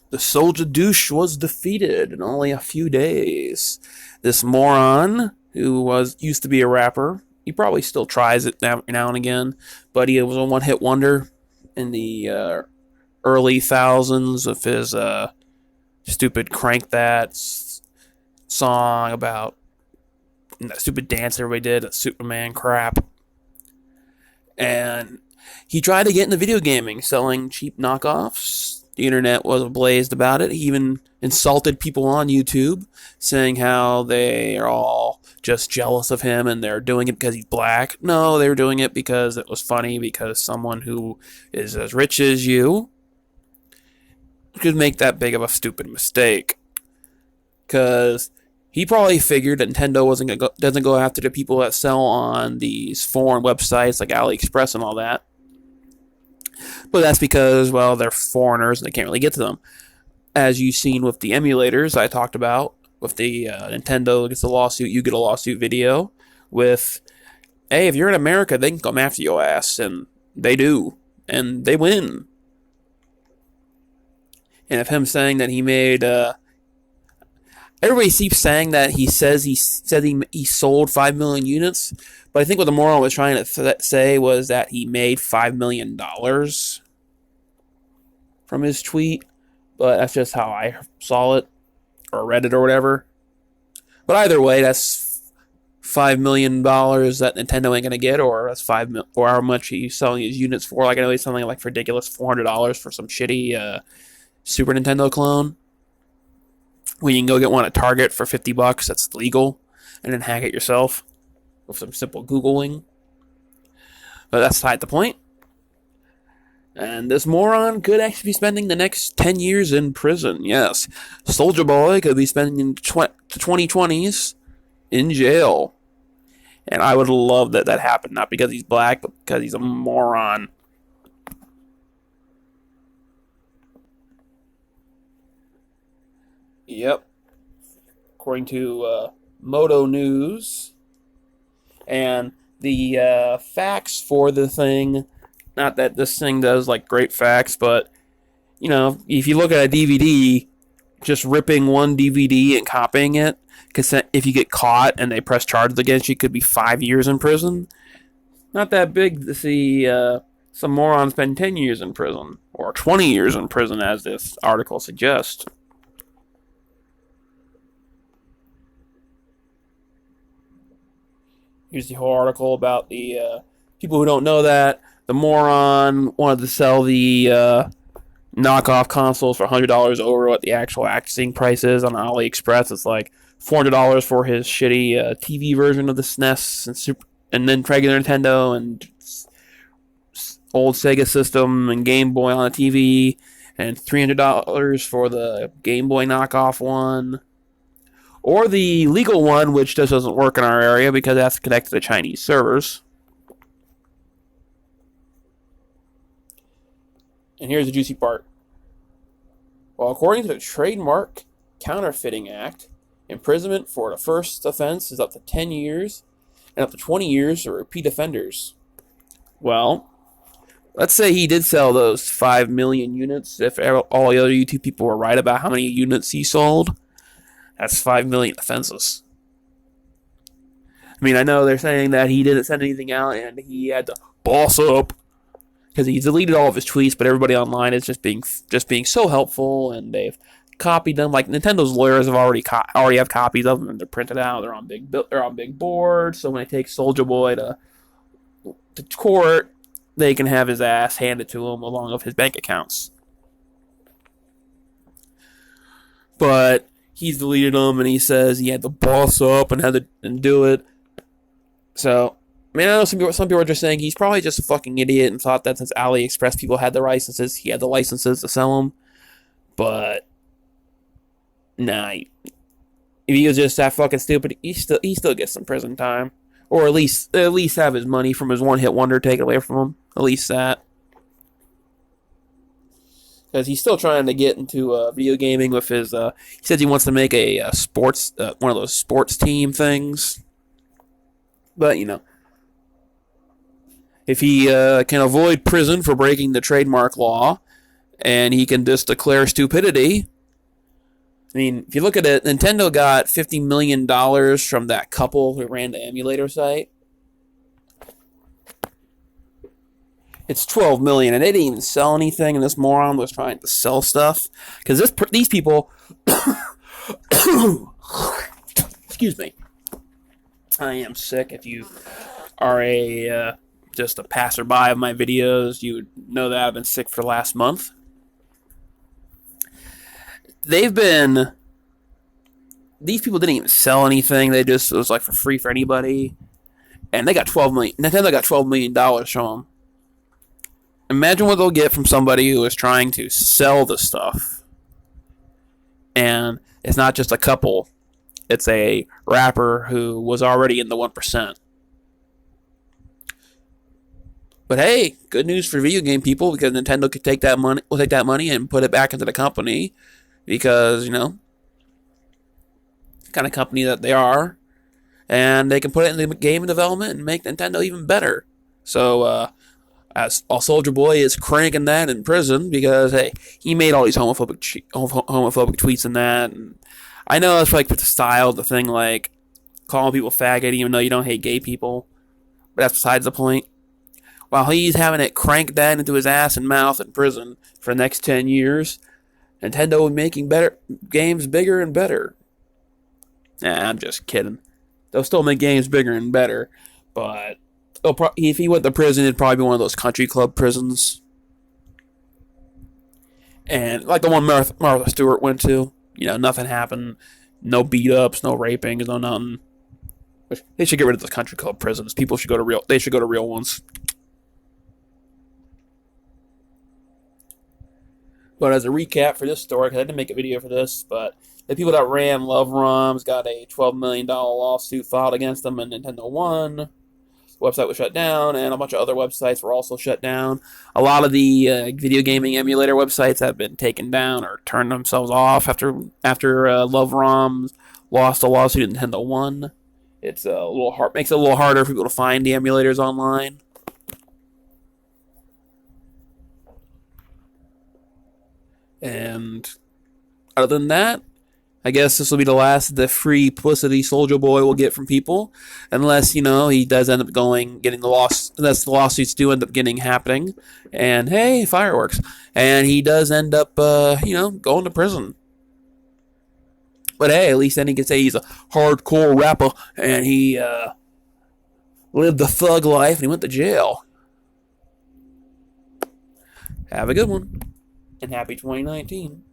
The Soulja douche was defeated in only a few days. This moron, who used to be a rapper, he probably still tries it now and again, but he was a one-hit wonder in the early thousands of his stupid Crank That song about that stupid dance everybody did, that Superman crap. And he tried to get into video gaming, selling cheap knockoffs. The internet was ablaze about it. He even insulted people on YouTube, saying how they are all just jealous of him and they're doing it because he's black. No, they were doing it because it was funny, because someone who is as rich as you could make that big of a stupid mistake. Because he probably figured that Nintendo doesn't go after the people that sell on these foreign websites like AliExpress and all that. But that's because, well, they're foreigners and they can't really get to them. As you've seen with the emulators I talked about, with the Nintendo gets a lawsuit, you get a lawsuit video. With, hey, if you're in America, they can come after your ass. And they do. And they win. And of him saying that he made... everybody keeps saying that he sold 5 million units. But I think what the moron was trying to say was that he made $5 million from his tweet. But that's just how I saw it, or read it, or whatever. But either way, that's $5 million that Nintendo ain't gonna get, or that's or how much he's selling his units for. Like, I know he's selling like ridiculous $400 for some shitty Super Nintendo clone. When you can go get one at Target for $50, that's legal, and then hack it yourself with some simple Googling. But that's beside the point. And this moron could actually be spending the next 10 years in prison. Yes, Soulja Boy could be spending the 2020's in jail. And I would love that happened, not because he's black, but because he's a moron. Yep. According to Moto News. And the facts for the thing, not that this thing does like great facts, but, you know, if you look at a DVD, just ripping one DVD and copying it, because if you get caught and they press charges against you, it could be 5 years in prison. Not that big to see some moron spend 10 years in prison, or 20 years in prison, as this article suggests. Here's the whole article about the people who don't know that. The moron wanted to sell the knockoff consoles for $100 over what the actual asking price is on AliExpress. It's like $400 for his shitty TV version of the SNES and then regular Nintendo and old Sega system and Game Boy on the TV, and $300 for the Game Boy knockoff one. Or the legal one, which just doesn't work in our area because it has to connect to the Chinese servers. And here's the juicy part. Well, according to the Trademark Counterfeiting Act, imprisonment for the first offense is up to 10 years and up to 20 years for repeat offenders. Well, let's say he did sell those 5 million units. If all the other YouTube people were right about how many units he sold, that's 5 million offenses. I mean, I know they're saying that he didn't send anything out and he had to boss up because he deleted all of his tweets, but everybody online is just being so helpful, and they've copied them. Like, Nintendo's lawyers have already have copies of them, and they're printed out. They're on big boards. So when they take Soulja Boy to court, they can have his ass handed to him along with his bank accounts. But he's deleted them, and he says he had to boss up and had to do it. So, I mean, I know some people are just saying he's probably just a fucking idiot and thought that since AliExpress people had the licenses, he had the licenses to sell them. But, nah, if he was just that fucking stupid, he still gets some prison time. Or at least have his money from his one-hit wonder taken away from him. At least that. Because he's still trying to get into video gaming with his... he says he wants to make a sports... one of those sports team things. But, you know. If he can avoid prison for breaking the trademark law, and he can just declare stupidity. I mean, if you look at it, Nintendo got $50 million from that couple who ran the emulator site. It's $12 million, and they didn't even sell anything, and this moron was trying to sell stuff. Because these people... Excuse me. I am sick. If you are just a passerby of my videos, you would know that I've been sick for the last month. These people didn't even sell anything. It was like for free for anybody. And they got Nintendo got $12 million from them. Imagine what they'll get from somebody who is trying to sell the stuff. And it's not just a couple. It's a rapper who was already in the 1%. But hey, good news for video game people, because Nintendo could take that money and put it back into the company, because, you know, the kind of company that they are, and they can put it in the game development and make Nintendo even better. So, as Soulja Boy is cranking that in prison, because hey, he made all these homophobic tweets and that. And I know it's like with the style, the thing like calling people faggot, even though you don't hate gay people, but that's besides the point. While he's having it cranked that into his ass and mouth in prison for the next 10 years, Nintendo is making better games bigger and better. Nah, I'm just kidding. They'll still make games bigger and better, but if he went to prison, it'd probably be one of those country club prisons. And like the one Martha Stewart went to, you know, nothing happened. No beat-ups, no raping, no nothing. They should get rid of the country club prisons. They should go to real ones. But as a recap for this story, because I didn't make a video for this, but the people that ran Love ROMs got a $12 million lawsuit filed against them, and Nintendo won. The website was shut down, and a bunch of other websites were also shut down. A lot of the video gaming emulator websites have been taken down or turned themselves off after Love ROMs lost a lawsuit and Nintendo won. It's makes it a little harder for people to find the emulators online. And other than that, I guess this will be the last of the free publicity Soulja Boy will get from people, unless, you know, he does end up getting unless the lawsuits do end up happening, and hey, fireworks, and he does end up, going to prison. But hey, at least then he can say he's a hardcore rapper, and he lived the thug life, and he went to jail. Have a good one, and happy 2019.